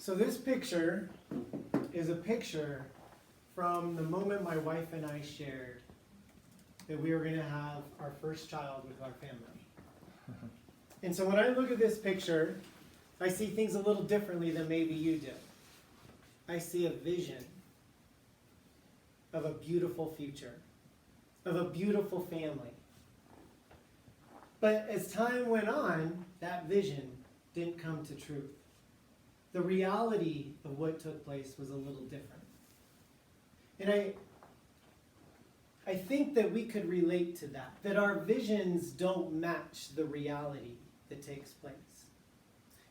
So this picture is a picture from the moment my wife and I shared that we were going to have our first child with our family. And so when I look at this picture, I see things a little differently than maybe you do. I see a vision of a beautiful future, of a beautiful family. But as time went on, that vision didn't come to truth. The reality of what took place was a little different. And I think that we could relate to that our visions don't match the reality that takes place.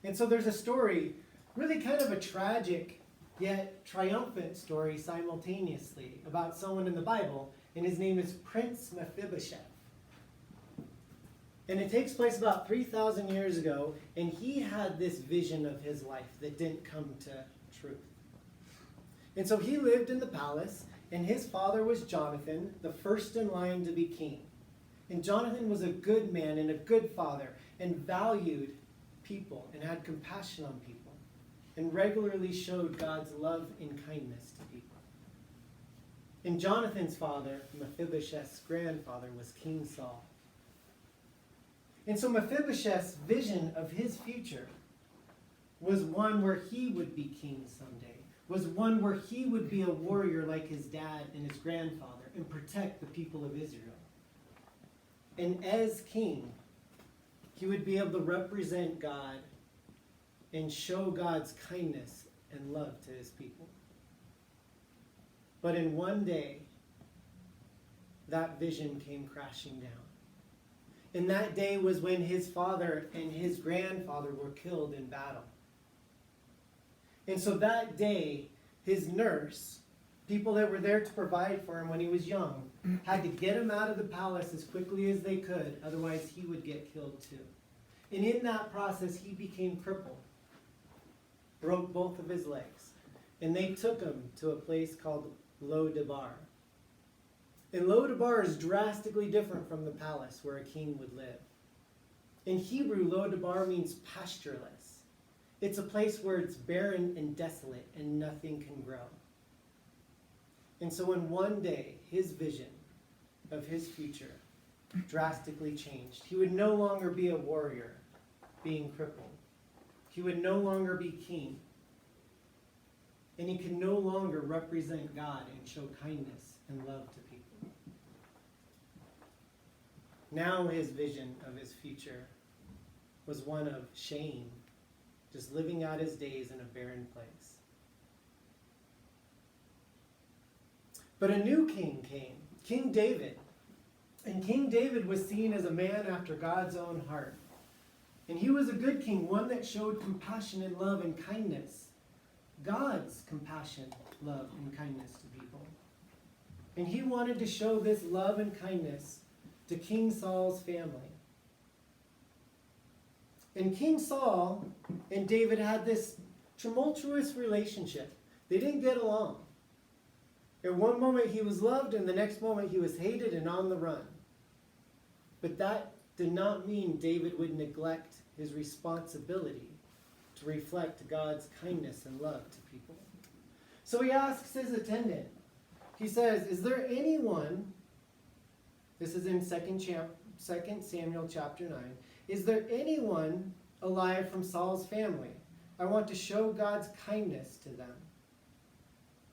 And so there's a story, really kind of a tragic yet triumphant story simultaneously, about someone in the Bible, and his name is Prince Mephibosheth. And it takes place about 3,000 years ago, and he had this vision of his life that didn't come to truth. And so he lived in the palace, and his father was Jonathan, the first in line to be king. And Jonathan was a good man and a good father, and valued people and had compassion on people, and regularly showed God's love and kindness to people. And Jonathan's father, Mephibosheth's grandfather, was King Saul. And so Mephibosheth's vision of his future was one where he would be king someday, was one where he would be a warrior like his dad and his grandfather and protect the people of Israel. And as king, he would be able to represent God and show God's kindness and love to his people. But in one day, that vision came crashing down. And that day was when his father and his grandfather were killed in battle. And so that day, his nurse, people that were there to provide for him when he was young, had to get him out of the palace as quickly as they could, otherwise he would get killed too. And in that process, he became crippled, broke both of his legs, and they took him to a place called Lo-Debar. And Lo-Debar is drastically different from the palace where a king would live. In Hebrew, Lo-Debar means pastureless. It's a place where it's barren and desolate and nothing can grow. And so in one day, his vision of his future drastically changed. He would no longer be a warrior, being crippled. He would no longer be king. And he could no longer represent God and show kindness and love to people. Now his vision of his future was one of shame, just living out his days in a barren place. But a new king came, King David. And King David was seen as a man after God's own heart. And he was a good king, one that showed compassion and love and kindness. God's compassion, love, and kindness to people. And he wanted to show this love and kindness to King Saul's family. And King Saul and David had this tumultuous relationship. They didn't get along. At one moment he was loved, and the next moment he was hated and on the run. But that did not mean David would neglect his responsibility to reflect God's kindness and love to people. So he asks his attendant, he says, is there anyone, this is in 2 Samuel chapter 9, is there anyone alive from Saul's family? I want to show God's kindness to them.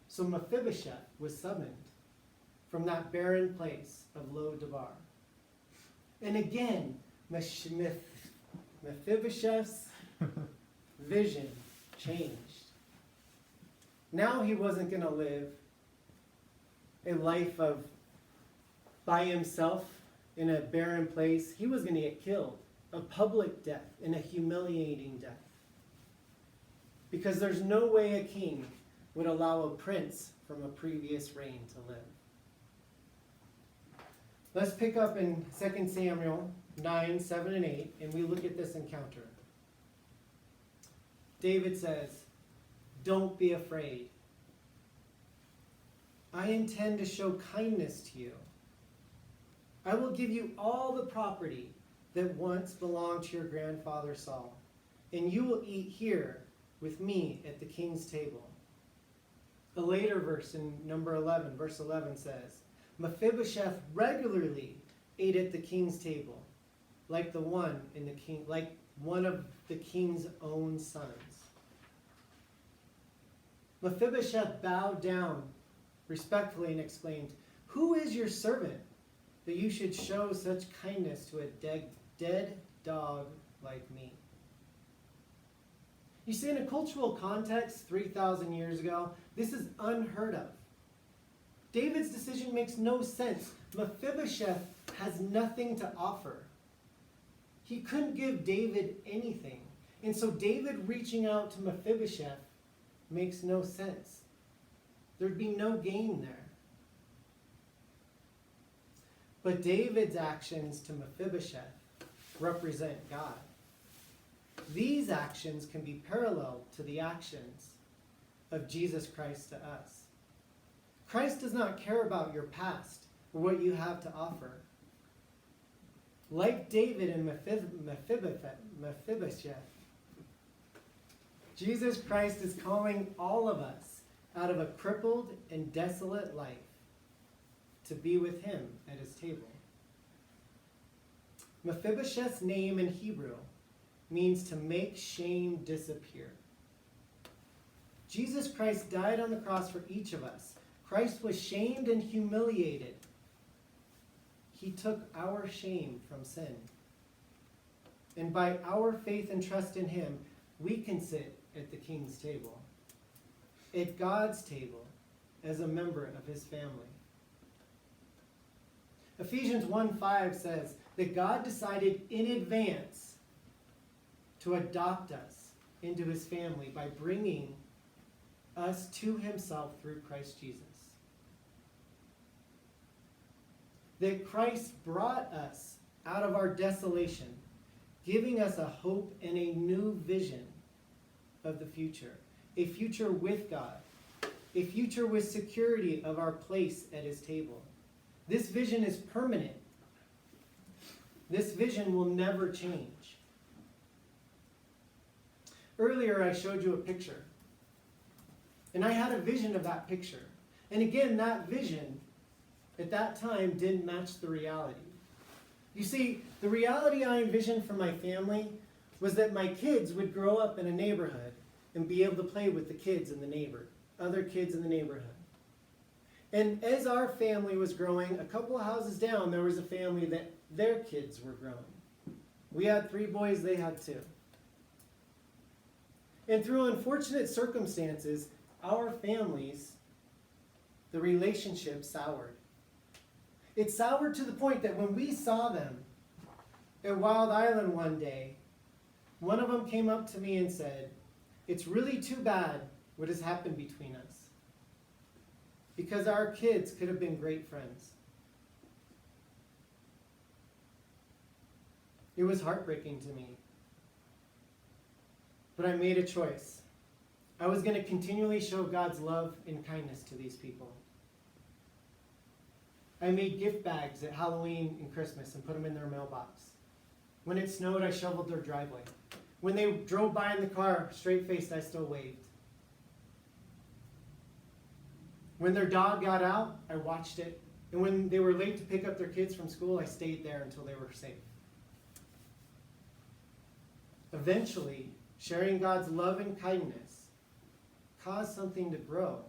So Mephibosheth was summoned from that barren place of Lo-Debar. And again, Mephibosheth's vision changed. Now he wasn't going to live a life of by himself in a barren place. He was going to get killed, a public death, and a humiliating death. Because there's no way a king would allow a prince from a previous reign to live. Let's pick up in 2 Samuel 9, 7, and 8, and we look at this encounter. David says, don't be afraid. I intend to show kindness to you. I will give you all the property that once belonged to your grandfather Saul, and you will eat here with me at the king's table. A later verse in number 11, verse 11 says, Mephibosheth regularly ate at the king's table, like one of the king's own sons. Mephibosheth bowed down respectfully and exclaimed, "Who is your servant that you should show such kindness to a dead dog like me?" You see, in a cultural context 3,000 years ago, this is unheard of. David's decision makes no sense. Mephibosheth has nothing to offer. He couldn't give David anything. And so David reaching out to Mephibosheth makes no sense. There'd be no gain there. But David's actions to Mephibosheth represent God. These actions can be parallel to the actions of Jesus Christ to us. Christ does not care about your past or what you have to offer. Like David and Mephibosheth, Jesus Christ is calling all of us out of a crippled and desolate life to be with him at his table. Mephibosheth's name in Hebrew means to make shame disappear. Jesus Christ died on the cross for each of us. Christ was shamed and humiliated. He took our shame from sin. And by our faith and trust in him, we can sit at the king's table, at God's table, as a member of his family. Ephesians 1:5 says that God decided in advance to adopt us into his family by bringing us to himself through Christ Jesus. That Christ brought us out of our desolation, giving us a hope and a new vision of the future. A future with God. A future with security of our place at his table. This vision is permanent. This vision will never change. Earlier I showed you a picture. And I had a vision of that picture. And again, that vision at that time didn't match the reality. You see, the reality I envisioned for my family was that my kids would grow up in a neighborhood and be able to play with the kids in the other kids in the neighborhood. And as our family was growing, a couple of houses down, there was a family that their kids were growing. We had 3 boys, they had 2. And through unfortunate circumstances, our families, the relationship soured. It soured to the point that when we saw them at Wild Island one day, one of them came up to me and said, "It's really too bad what has happened between us. Because our kids could have been great friends." It was heartbreaking to me. But I made a choice. I was going to continually show God's love and kindness to these people. I made gift bags at Halloween and Christmas and put them in their mailbox. When it snowed, I shoveled their driveway. When they drove by in the car, straight-faced, I still waved. When their dog got out, I watched it. And when they were late to pick up their kids from school, I stayed there until they were safe. Eventually, sharing God's love and kindness caused something to grow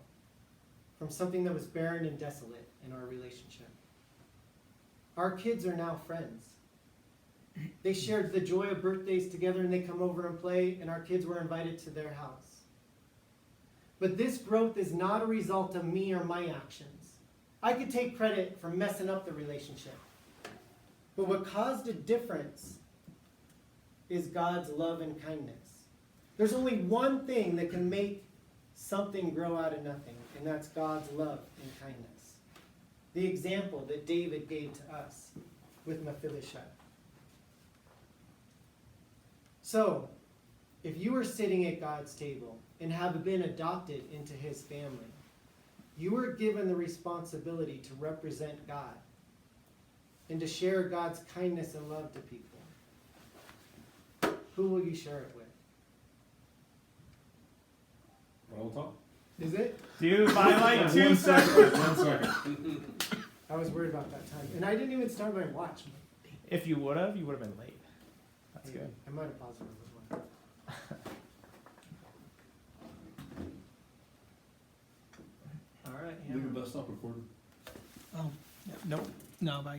from something that was barren and desolate in our relationship. Our kids are now friends. They shared the joy of birthdays together, and they come over and play, and our kids were invited to their house. But this growth is not a result of me or my actions. I could take credit for messing up the relationship. But what caused a difference is God's love and kindness. There's only one thing that can make something grow out of nothing, and that's God's love and kindness. The example that David gave to us with Mephibosheth. So, if you are sitting at God's table and have been adopted into his family, you are given the responsibility to represent God and to share God's kindness and love to people. Who will you share it with? Roll top. Is it? Dude, by like 2 1 seconds. second. 1 second. I was worried about that time. And I didn't even start my watch. If you would have been late. That's good. I might have paused it on this one. All right. Leave the bus stop recording. Oh, nope. No, bye.